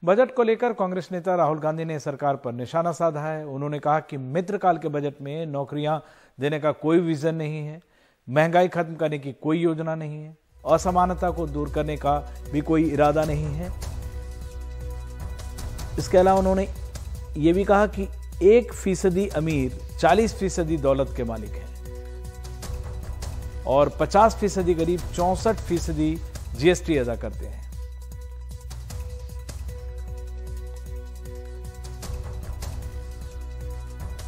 Budget को लेकर कांग्रेस नेता राहुल गांधी ने सरकार पर निशाना साधा है। उन्होंने कहा कि मित्रकाल के बजट में नौकरियां देने का कोई विजन नहीं है, महंगाई खत्म करने की कोई योजना नहीं है, असमानता को दूर करने का भी कोई इरादा नहीं है। इसके अलावा उन्होंने ये भी कहा कि 1% अमीर 40% दौलत के मालिक हैं और 50% गरीब 64% जीएसटी अदा करते हैं।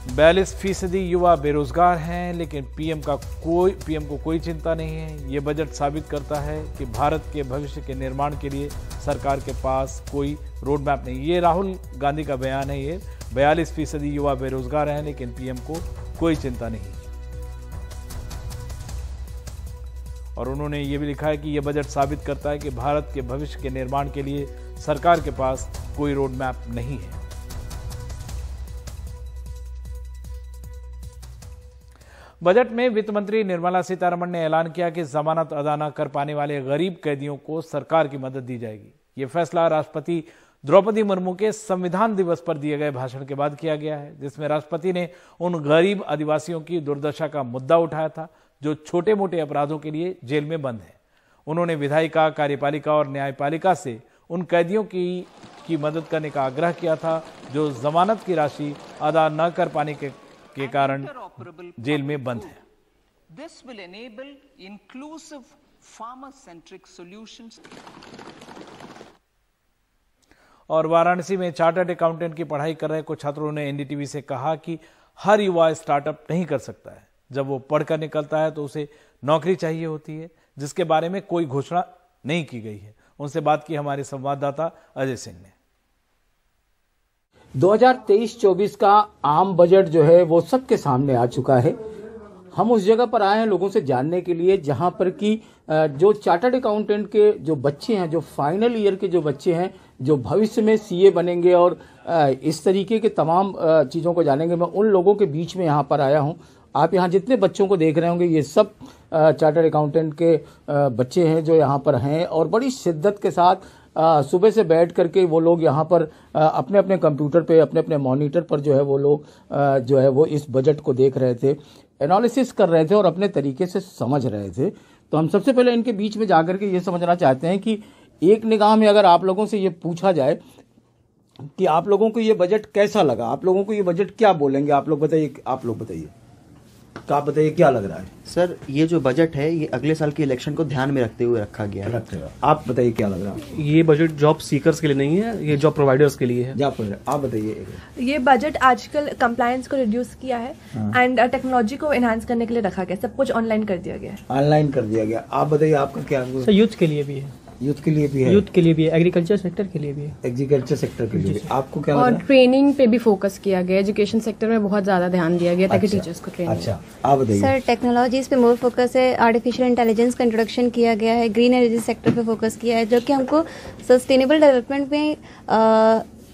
42% युवा बेरोजगार हैं, लेकिन पीएम को कोई चिंता नहीं है। ये बजट साबित करता है कि भारत के भविष्य के निर्माण के लिए सरकार के पास कोई रोड मैप नहीं। ये राहुल गांधी का बयान है। ये 42% युवा बेरोजगार हैं, लेकिन पीएम को कोई चिंता नहीं। और उन्होंने ये भी लिखा है कि यह बजट साबित करता है कि भारत के भविष्य के निर्माण के लिए सरकार के पास कोई रोड मैप नहीं है। बजट में वित्त मंत्री निर्मला सीतारमण ने ऐलान किया कि जमानत अदा न कर पाने वाले गरीब कैदियों को सरकार की मदद दी जाएगी। ये फैसला राष्ट्रपति द्रौपदी मुर्मू के संविधान दिवस पर दिए गए भाषण के बाद किया गया है, जिसमें राष्ट्रपति ने उन गरीब आदिवासियों की दुर्दशा का मुद्दा उठाया था जो छोटे मोटे अपराधों के लिए जेल में बंद हैं। उन्होंने विधायिका, कार्यपालिका और न्यायपालिका से उन कैदियों की मदद करने का आग्रह किया था जो जमानत की राशि अदा न कर पाने के कारण जेल में बंद है। This will enable inclusive farmer-centric solutions. और वाराणसी में चार्टर्ड अकाउंटेंट की पढ़ाई कर रहे कुछ छात्रों ने एनडीटीवी से कहा कि हर युवा स्टार्टअप नहीं कर सकता है। जब वो पढ़कर निकलता है तो उसे नौकरी चाहिए होती है, जिसके बारे में कोई घोषणा नहीं की गई है। उनसे बात की हमारे संवाददाता अजय सिंह ने। 2023-24 का आम बजट जो है वो सबके सामने आ चुका है। हम उस जगह पर आए हैं लोगों से जानने के लिए जहां पर कि जो चार्टर्ड अकाउंटेंट के जो बच्चे हैं, जो फाइनल ईयर के जो बच्चे हैं, जो भविष्य में सीए बनेंगे और इस तरीके के तमाम चीज़ों को जानेंगे, मैं उन लोगों के बीच में यहाँ पर आया हूँ। आप यहाँ जितने बच्चों को देख रहे होंगे ये सब चार्टर्ड अकाउंटेंट के बच्चे हैं जो यहाँ पर हैं और बड़ी शिद्दत के साथ सुबह से बैठ करके वो लोग यहाँ पर अपने अपने कंप्यूटर पे, अपने अपने मॉनिटर पर जो है वो लोग जो है वो इस बजट को देख रहे थे, एनालिसिस कर रहे थे और अपने तरीके से समझ रहे थे। तो हम सबसे पहले इनके बीच में जाकर के ये समझना चाहते हैं कि एक निगाह में अगर आप लोगों से ये पूछा जाए कि आप लोगों को ये बजट कैसा लगा, आप लोगों को ये बजट क्या बोलेंगे? आप लोग बताइए, आप बताइए क्या लग रहा है? सर, ये जो बजट है ये अगले साल के इलेक्शन को ध्यान में रखते हुए रखा गया है। आप बताइए क्या लग रहा है? ये बजट जॉब सीकर्स के लिए नहीं है, ये जॉब प्रोवाइडर्स के लिए है। आप बताइए। ये बजट आजकल कंप्लायंस को रिड्यूस किया है एंड टेक्नोलॉजी को एनहांस करने के लिए रखा गया। सब कुछ ऑनलाइन कर दिया गया। आप बताइए आपका क्या? सर, यूथ के लिए भी है। यूथ के लिए भी है, एग्रीकल्चर सेक्टर के लिए भी है। एग्रीकल्चर सेक्टर के लिए आपको क्या लग रहा है? और ट्रेनिंग पे भी फोकस किया गया, एजुकेशन सेक्टर में बहुत ज्यादा ध्यान दिया गया ताकि टीचर्स को ट्रेनिंग। अच्छा, आप बताइए। सर, टेक्नोलॉजीज पे मोर फोकस है, आर्टिफिशियल इंटेलिजेंस का इंट्रोडक्शन किया गया है, ग्रीन एनर्जी सेक्टर पे फोकस किया है, जो कि हमको सस्टेनेबल डेवलपमेंट में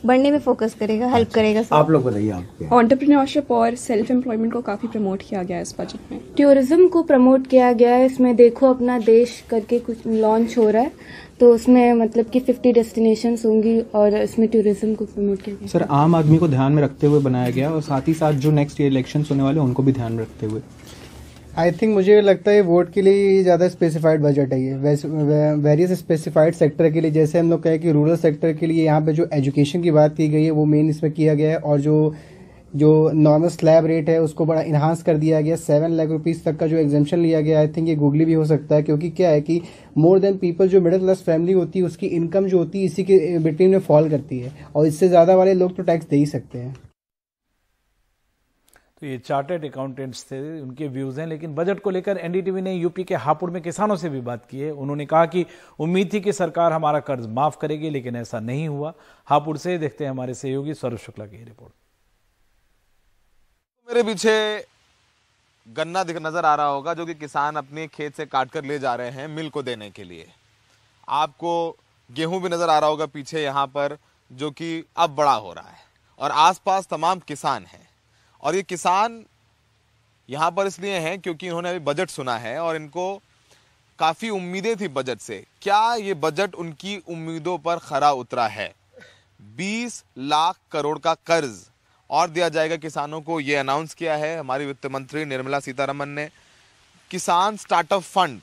बढ़ने में फोकस करेगा, हेल्प करेगा। आप लोग बताइए। आप एंटरप्रेन्योरशिप और सेल्फ एम्प्लॉयमेंट को काफी प्रमोट किया गया है इस बजट में। टूरिज्म को प्रमोट किया गया है। इसमें देखो अपना देश करके कुछ लॉन्च हो रहा है, तो उसमें मतलब कि 50 डेस्टिनेशंस होंगी और इसमें टूरिज्म को प्रमोट किया गया। सर, आम आदमी को ध्यान में रखते हुए बनाया गया और साथ ही साथ जो नेक्स्ट ईयर इलेक्शंस होने वाले हैं उनको भी ध्यान में रखते हुए। आई थिंक मुझे लगता है वोट के लिए ज़्यादा स्पेसिफाइड बजट है ये, वेरियस स्पेसिफाइड सेक्टर के लिए। जैसे हम लोग कहें कि रूरल सेक्टर के लिए यहाँ पे जो एजुकेशन की बात की गई है वो मेन इसमें किया गया है, और जो नॉर्मल स्लैब रेट है उसको बड़ा इन्हांस कर दिया गया। 7 लाख रुपीस तक का जो एग्जाम्पशन लिया गया, आई थिंक ये गूगली भी हो सकता है, क्योंकि क्या है कि मोर देन पीपल, जो मिडिल क्लास फैमिली होती है उसकी इनकम जो होती है इसी के बिटवीन में फॉल करती है, और इससे ज़्यादा वाले लोग तो टैक्स दे ही सकते हैं। तो ये चार्टर्ड अकाउंटेंट्स थे, उनके व्यूज हैं। लेकिन बजट को लेकर एनडीटीवी ने यूपी के हापुड़ में किसानों से भी बात की है। उन्होंने कहा कि उम्मीद थी कि सरकार हमारा कर्ज माफ करेगी, लेकिन ऐसा नहीं हुआ। हापुड़ से देखते हैं हमारे सहयोगी स्वरूप शुक्ला की रिपोर्ट। मेरे पीछे गन्ना नजर आ रहा होगा, जो कि किसान अपने खेत से काट कर ले जा रहे हैं मिल को देने के लिए। आपको गेहूं भी नजर आ रहा होगा पीछे यहाँ पर, जो कि अब बड़ा हो रहा है, और आसपास तमाम किसान हैं। और ये किसान यहाँ पर इसलिए हैं क्योंकि इन्होंने अभी बजट सुना है और इनको काफ़ी उम्मीदें थी बजट से। क्या ये बजट उनकी उम्मीदों पर खरा उतरा है? 20 लाख करोड़ का कर्ज और दिया जाएगा किसानों को, ये अनाउंस किया है हमारी वित्त मंत्री निर्मला सीतारमण ने। किसान स्टार्टअप फंड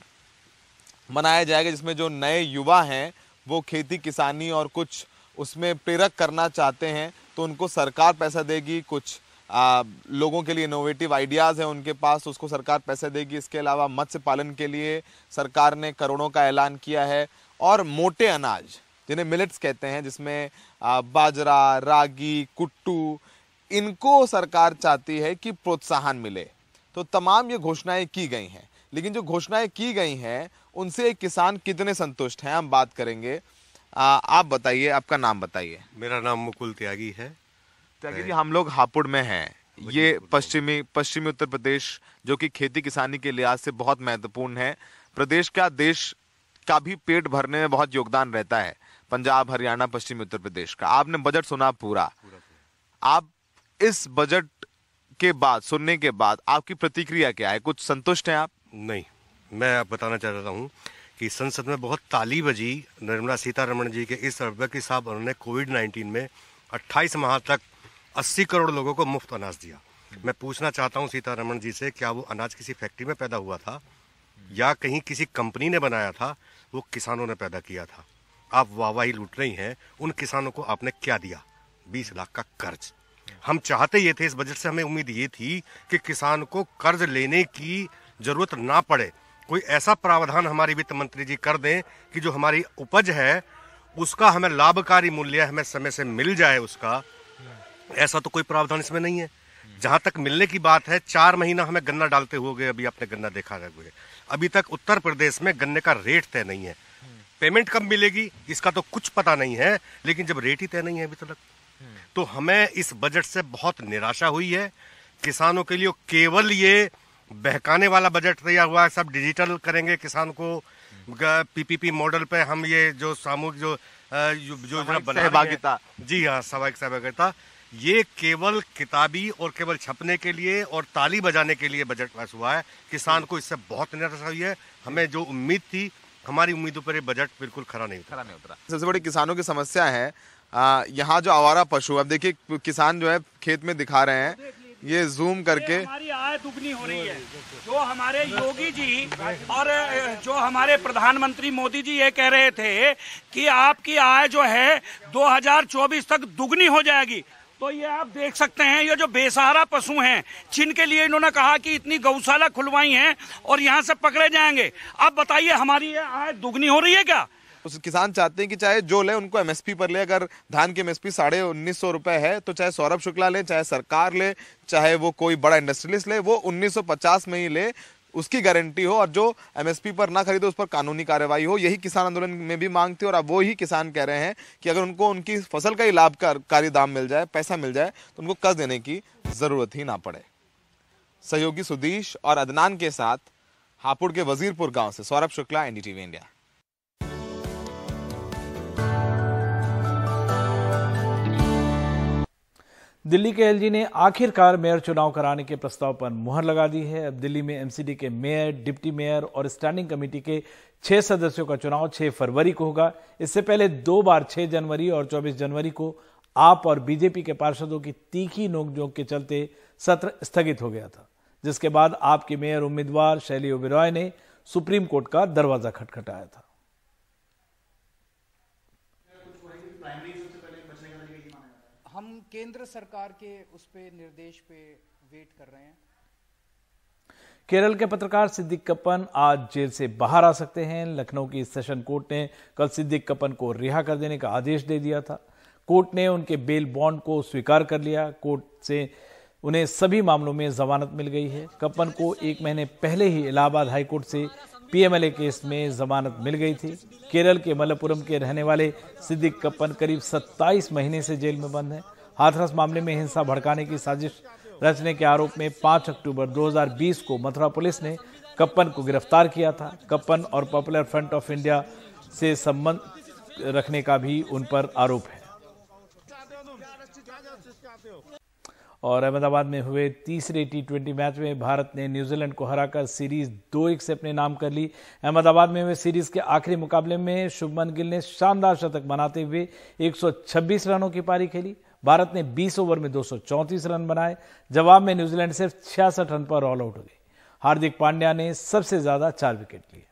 बनाया जाएगा जिसमें जो नए युवा हैं वो खेती किसानी और कुछ उसमें प्रेरक करना चाहते हैं तो उनको सरकार पैसा देगी। कुछ लोगों के लिए इनोवेटिव आइडियाज़ हैं उनके पास, उसको सरकार पैसे देगी। इसके अलावा मत्स्य पालन के लिए सरकार ने करोड़ों का ऐलान किया है। और मोटे अनाज जिन्हें मिलेट्स कहते हैं, जिसमें बाजरा, रागी, कुट्टू, इनको सरकार चाहती है कि प्रोत्साहन मिले। तो तमाम ये घोषणाएं की गई हैं, लेकिन जो घोषणाएं की गई हैं उनसे किसान कितने संतुष्ट हैं हम बात करेंगे। आप बताइए, आपका नाम बताइए। मेरा नाम मुकुल त्यागी है। त्यागी जी, हम लोग हापुड़ में हैं। ये पश्चिमी उत्तर प्रदेश जो कि खेती किसानी के लिहाज से बहुत महत्वपूर्ण है, प्रदेश का, देश का भी पेट भरने में बहुत योगदान रहता है, पंजाब, हरियाणा, पश्चिमी उत्तर प्रदेश का। आपने बजट सुना पूरा, आप इस बजट के बाद, सुनने के बाद आपकी प्रतिक्रिया क्या है? कुछ संतुष्ट हैं आप? नहीं, मैं आप बताना चाह रहा हूँ कि संसद में बहुत ताली बजी निर्मला सीतारमण जी के इस अरबे के साथ उन्होंने कोविड-19 में 28 माह तक 80 करोड़ लोगों को मुफ्त अनाज दिया। मैं पूछना चाहता हूँ सीतारमण जी से, क्या वो अनाज किसी फैक्ट्री में पैदा हुआ था या कहीं किसी कंपनी ने बनाया था? वो किसानों ने पैदा किया था। आप वाहवाही लूट रही हैं। उन किसानों को आपने क्या दिया? 20 लाख का कर्ज। हम चाहते ये थे, इस बजट से हमें उम्मीद ये थी कि किसान को कर्ज लेने की जरूरत ना पड़े। कोई ऐसा प्रावधान हमारी वित्त मंत्री जी कर दें कि जो हमारी उपज है उसका हमें लाभकारी मूल्य हमें समय से मिल जाए उसका। ऐसा तो कोई प्रावधान इसमें नहीं है। जहां तक मिलने की बात है, 4 महीना हमें गन्ना डालते हो गए, अभी आपने गन्ना देखा है, अभी तक उत्तर प्रदेश में गन्ने का रेट तय नहीं है। पेमेंट कब मिलेगी इसका तो कुछ पता नहीं है, लेकिन जब रेट ही तय नहीं है अभी तक, तो हमें इस बजट से बहुत निराशा हुई है। किसानों के लिए केवल ये बहकाने वाला बजट तैयार हुआ है। सब डिजिटल करेंगे, किसान को पीपीपी मॉडल पे हम ये जो सामूहिक जो सहभागिता, जी हाँ, सामूहिक सहभागिता, ये केवल किताबी और केवल छपने के लिए और ताली बजाने के लिए बजट पास हुआ है। किसान को इससे बहुत निराशा हुई है। हमें जो उम्मीद थी, हमारी उम्मीदों पर ये बजट बिल्कुल खरा नहीं उतरा। सबसे बड़ी किसानों की समस्या है यहाँ जो आवारा पशु, अब देखिए किसान जो है खेत में दिखा रहे हैं, ये जूम करके, हमारी आय दुगनी हो रही है। जो हमारे योगी जी और जो हमारे प्रधानमंत्री मोदी जी ये कह रहे थे कि आपकी आय जो है 2024 तक दुगनी हो जाएगी, तो ये आप देख सकते हैं, ये जो बेसहारा पशु हैं जिनके लिए इन्होंने कहा कि इतनी गौशाला खुलवाई हैं और यहाँ से पकड़े जाएंगे। अब बताइए, हमारी आय दुगनी हो रही है क्या? उस किसान चाहते हैं कि चाहे जो ले उनको एमएसपी पर ले। अगर धान की एमएसपी 1950 रुपए है तो चाहे सौरभ शुक्ला ले, चाहे सरकार ले, चाहे वो कोई बड़ा इंडस्ट्रियलिस्ट ले, वो 1950 में ही ले, उसकी गारंटी हो। और जो एमएसपी पर ना खरीदे उस पर कानूनी कार्रवाई हो। यही किसान आंदोलन में भी मांग थी और अब वो ही किसान कह रहे हैं कि अगर उनको उनकी फसल का ही लाभकारी दाम मिल जाए, पैसा मिल जाए, तो उनको कर्ज देने की जरूरत ही ना पड़े। सहयोगी सुदीश और अदनान के साथ हापुड़ के वजीरपुर गांव से सौरभ शुक्ला, एनडीटीवी इंडिया। दिल्ली के एलजी ने आखिरकार मेयर चुनाव कराने के प्रस्ताव पर मुहर लगा दी है। अब दिल्ली में एमसीडी के मेयर, डिप्टी मेयर और स्टैंडिंग कमेटी के 6 सदस्यों का चुनाव 6 फरवरी को होगा। इससे पहले 2 बार 6 जनवरी और 24 जनवरी को आप और बीजेपी के पार्षदों की तीखी नोकझोंक के चलते सत्र स्थगित हो गया था, जिसके बाद आपके मेयर उम्मीदवार शैली ओबेरॉय ने सुप्रीम कोर्ट का दरवाजा खटखटाया था। हम केंद्र सरकार के उस पे निर्देश पे वेट कर रहे हैं। केरल के पत्रकार सिद्दीक कप्पन आज जेल से बाहर आ सकते हैं। लखनऊ की सेशन कोर्ट ने कल सिद्दीक कप्पन को रिहा कर देने का आदेश दे दिया था। कोर्ट ने उनके बेल बॉन्ड को स्वीकार कर लिया। कोर्ट से उन्हें सभी मामलों में जमानत मिल गई है। कप्पन को 1 महीने पहले ही इलाहाबाद हाईकोर्ट से पीएमएलए केस में जमानत मिल गई थी। केरल के मलप्पुरम के रहने वाले सिद्दीक कप्पन करीब 27 महीने से जेल में बंद हैं। हाथरस मामले में हिंसा भड़काने की साजिश रचने के आरोप में 5 अक्टूबर 2020 को मथुरा पुलिस ने कप्पन को गिरफ्तार किया था। कप्पन और पॉपुलर फ्रंट ऑफ इंडिया से संबंध रखने का भी उन पर आरोप है। और अहमदाबाद में हुए तीसरे T20 मैच में भारत ने न्यूजीलैंड को हराकर सीरीज 2-1 से अपने नाम कर ली। अहमदाबाद में हुए सीरीज के आखिरी मुकाबले में शुभमन गिल ने शानदार शतक बनाते हुए 126 रनों की पारी खेली। भारत ने 20 ओवर में 234 रन बनाए। जवाब में न्यूजीलैंड सिर्फ 66 रन पर ऑल आउट हो गई। हार्दिक पांड्या ने सबसे ज्यादा 4 विकेट लिए।